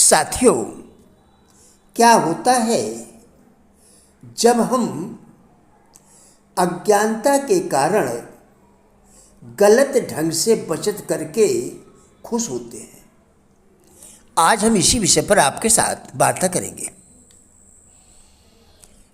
साथियों, क्या होता है जब हम अज्ञानता के कारण गलत ढंग से बचत करके खुश होते हैं। आज हम इसी विषय पर आपके साथ वार्ता करेंगे।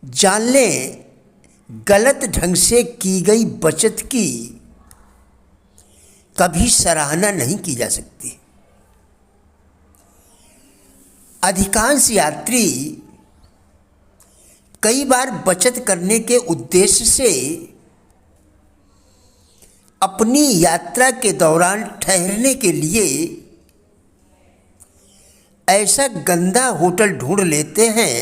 जान लें, गलत ढंग से की गई बचत की कभी सराहना नहीं की जा सकती। अधिकांश यात्री कई बार बचत करने के उद्देश्य से अपनी यात्रा के दौरान ठहरने के लिए ऐसा गंदा होटल ढूंढ लेते हैं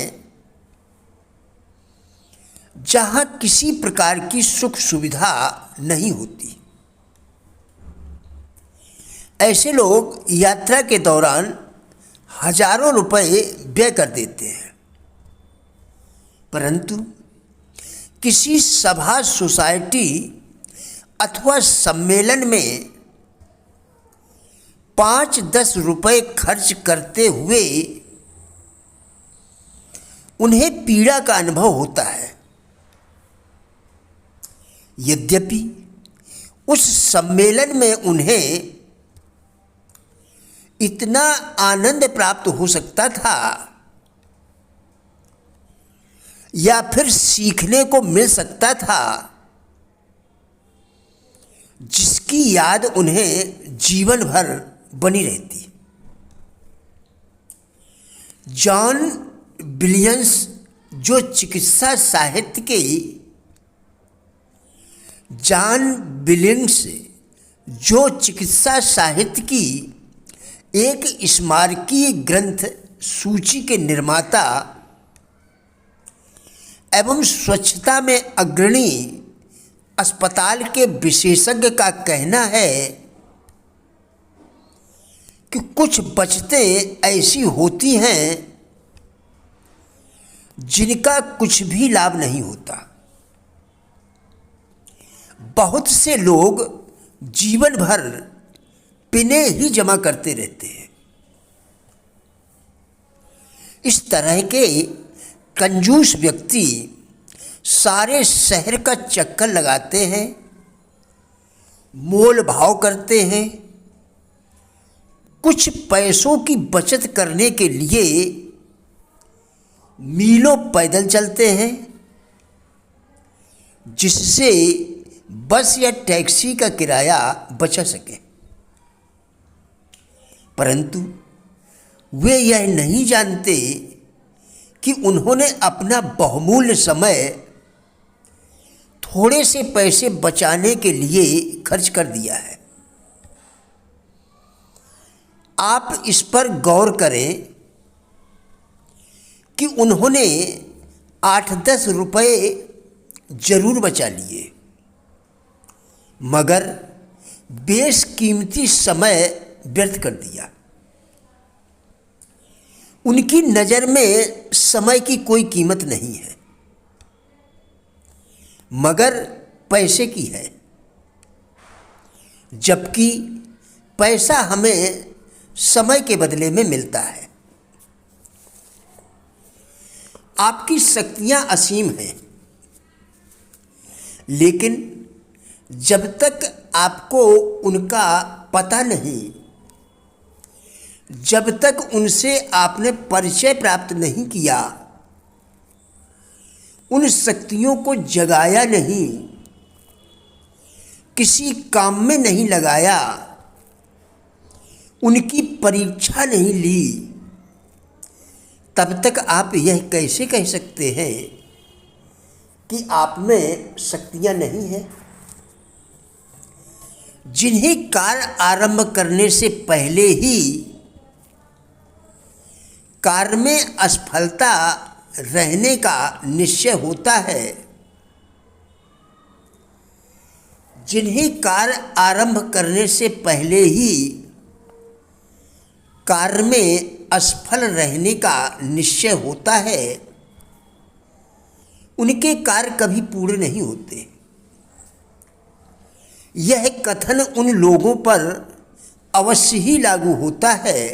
जहां किसी प्रकार की सुख सुविधा नहीं होती। ऐसे लोग यात्रा के दौरान हजारों रुपए व्यय कर देते हैं, परंतु किसी सभा, सोसाइटी अथवा सम्मेलन में 5-10 रुपए खर्च करते हुए उन्हें पीड़ा का अनुभव होता है। यद्यपि उस सम्मेलन में उन्हें इतना आनंद प्राप्त हो सकता था या फिर सीखने को मिल सकता था जिसकी याद उन्हें जीवन भर बनी रहती। जॉन बिलियंस जो चिकित्सा साहित्य की एक स्मारकीय ग्रंथ सूची के निर्माता एवं स्वच्छता में अग्रणी अस्पताल के विशेषज्ञ का कहना है कि कुछ बचतें ऐसी होती हैं जिनका कुछ भी लाभ नहीं होता। बहुत से लोग जीवन भर पिने ही जमा करते रहते हैं। इस तरह के कंजूस व्यक्ति सारे शहर का चक्कर लगाते हैं, मोल भाव करते हैं, कुछ पैसों की बचत करने के लिए मीलों पैदल चलते हैं जिससे बस या टैक्सी का किराया बचा सके। परंतु वे यह नहीं जानते कि उन्होंने अपना बहुमूल्य समय थोड़े से पैसे बचाने के लिए खर्च कर दिया है। आप इस पर गौर करें कि उन्होंने 8-10 रुपए जरूर बचा लिए, मगर बेशकीमती समय व्यर्थ कर दिया। उनकी नज़र में समय की कोई कीमत नहीं है, मगर पैसे की है, जबकि पैसा हमें समय के बदले में मिलता है। आपकी शक्तियां असीम हैं, लेकिन जब तक आपको उनका पता नहीं, जब तक उनसे आपने परिचय प्राप्त नहीं किया, उन शक्तियों को जगाया नहीं, किसी काम में नहीं लगाया, उनकी परीक्षा नहीं ली, तब तक आप यह कैसे कह सकते हैं कि आप में शक्तियां नहीं हैं? जिन्हें कार्य आरंभ करने से पहले ही कार्य में असफलता रहने का निश्चय होता है, जिन्हें कार्य आरंभ करने से पहले ही कार्य में असफल रहने का निश्चय होता है, उनके कार्य कभी पूरे नहीं होते। यह कथन उन लोगों पर अवश्य ही लागू होता है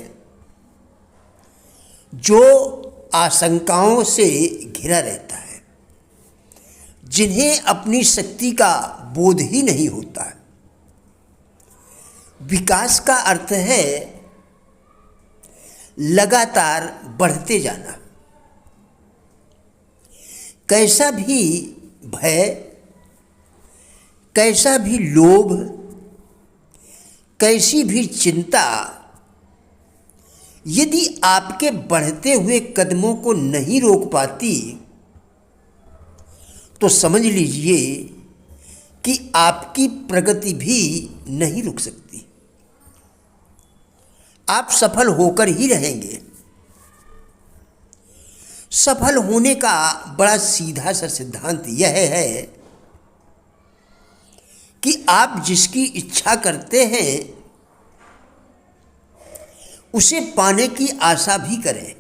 जो आशंकाओं से घिरा रहता है, जिन्हें अपनी शक्ति का बोध ही नहीं होता है। विकास का अर्थ है लगातार बढ़ते जाना। कैसा भी भय, कैसा भी लोभ, कैसी भी चिंता यदि आपके बढ़ते हुए कदमों को नहीं रोक पाती तो समझ लीजिए कि आपकी प्रगति भी नहीं रुक सकती। आप सफल होकर ही रहेंगे। सफल होने का बड़ा सीधा सा सिद्धांत यह है कि आप जिसकी इच्छा करते हैं उसे पाने की आशा भी करें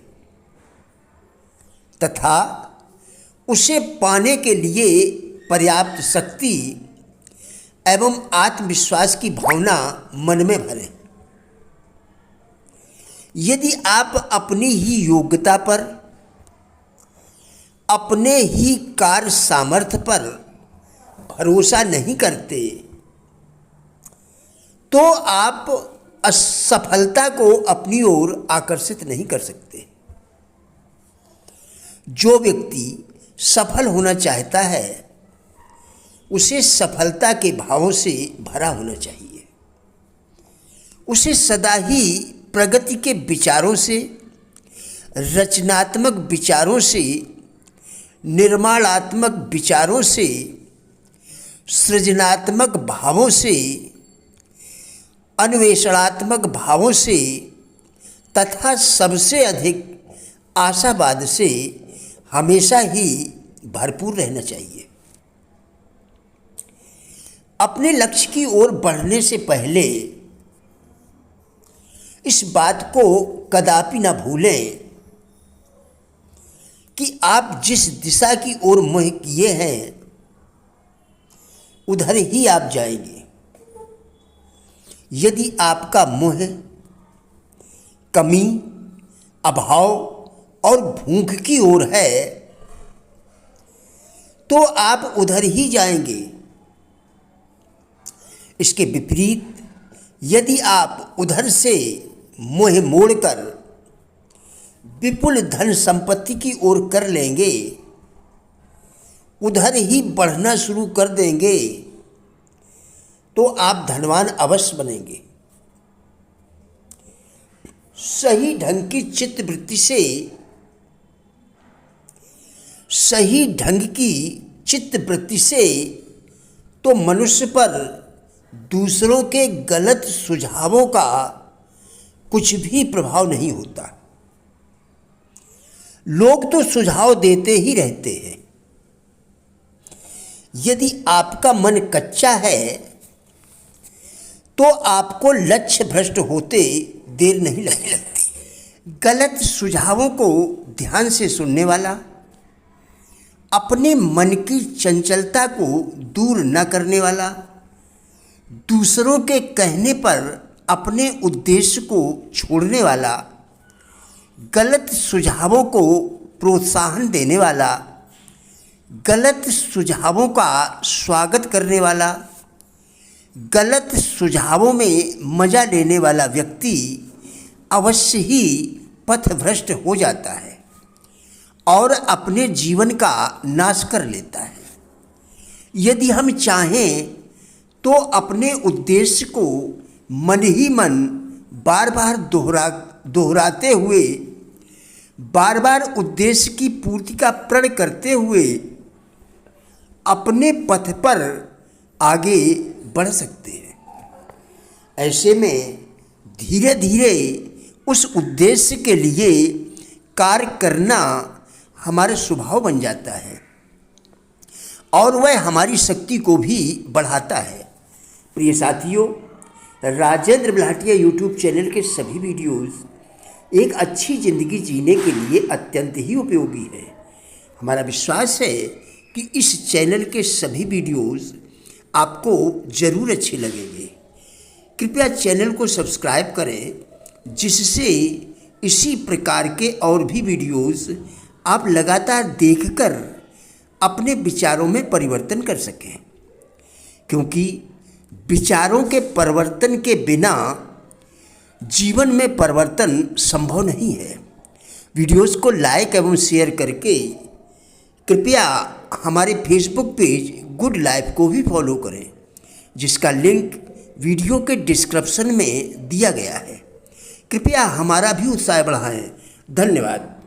तथा उसे पाने के लिए पर्याप्त शक्ति एवं आत्मविश्वास की भावना मन में भरें। यदि आप अपनी ही योग्यता पर, अपने ही कार्य सामर्थ्य पर भरोसा नहीं करते तो आप असफलता को अपनी ओर आकर्षित नहीं कर सकते। जो व्यक्ति सफल होना चाहता है उसे सफलता के भावों से भरा होना चाहिए। उसे सदा ही प्रगति के विचारों से, रचनात्मक विचारों से, निर्माणात्मक विचारों से, सृजनात्मक भावों से, अन्वेषणात्मक भावों से तथा सबसे अधिक आशावाद से हमेशा ही भरपूर रहना चाहिए। अपने लक्ष्य की ओर बढ़ने से पहले इस बात को कदापि न भूलें कि आप जिस दिशा की ओर मुँह किए हैं उधर ही आप जाएंगे। यदि आपका मुँह कमी, अभाव और भूख की ओर है तो आप उधर ही जाएंगे। इसके विपरीत यदि आप उधर से मुँह मोड़कर विपुल धन संपत्ति की ओर कर लेंगे, उधर ही बढ़ना शुरू कर देंगे तो आप धनवान अवश्य बनेंगे। सही ढंग की चित्तवृत्ति से, सही ढंग की चित्तवृत्ति से तो मनुष्य पर दूसरों के गलत सुझावों का कुछ भी प्रभाव नहीं होता। लोग तो सुझाव देते ही रहते हैं। यदि आपका मन कच्चा है तो आपको लक्ष्य भ्रष्ट होते देर नहीं लगती। गलत सुझावों को ध्यान से सुनने वाला, अपने मन की चंचलता को दूर न करने वाला, दूसरों के कहने पर अपने उद्देश्य को छोड़ने वाला, गलत सुझावों को प्रोत्साहन देने वाला, गलत सुझावों का स्वागत करने वाला, गलत सुझावों में मजा लेने वाला व्यक्ति अवश्य ही पथभ्रष्ट हो जाता है और अपने जीवन का नाश कर लेता है। यदि हम चाहें तो अपने उद्देश्य को मन ही मन बार बार दोहराते हुए, बार बार उद्देश्य की पूर्ति का प्रण करते हुए अपने पथ पर आगे बढ़ सकते हैं। ऐसे में धीरे धीरे उस उद्देश्य के लिए कार्य करना हमारा स्वभाव बन जाता है और वह हमारी शक्ति को भी बढ़ाता है। प्रिय साथियों, राजेंद्र बल्हाटिया यूट्यूब चैनल के सभी वीडियोस एक अच्छी ज़िंदगी जीने के लिए अत्यंत ही उपयोगी है। हमारा विश्वास है कि इस चैनल के सभी वीडियोस आपको ज़रूर अच्छे लगेंगे। कृपया चैनल को सब्सक्राइब करें जिससे इसी प्रकार के और भी वीडियोस आप लगातार देखकर अपने विचारों में परिवर्तन कर सकें, क्योंकि विचारों के परिवर्तन के बिना जीवन में परिवर्तन संभव नहीं है। वीडियोस को लाइक एवं शेयर करके कृपया हमारे फेसबुक पेज गुड लाइफ को भी फॉलो करें, जिसका लिंक वीडियो के डिस्क्रिप्शन में दिया गया है। कृपया हमारा भी उत्साह बढ़ाएं। धन्यवाद।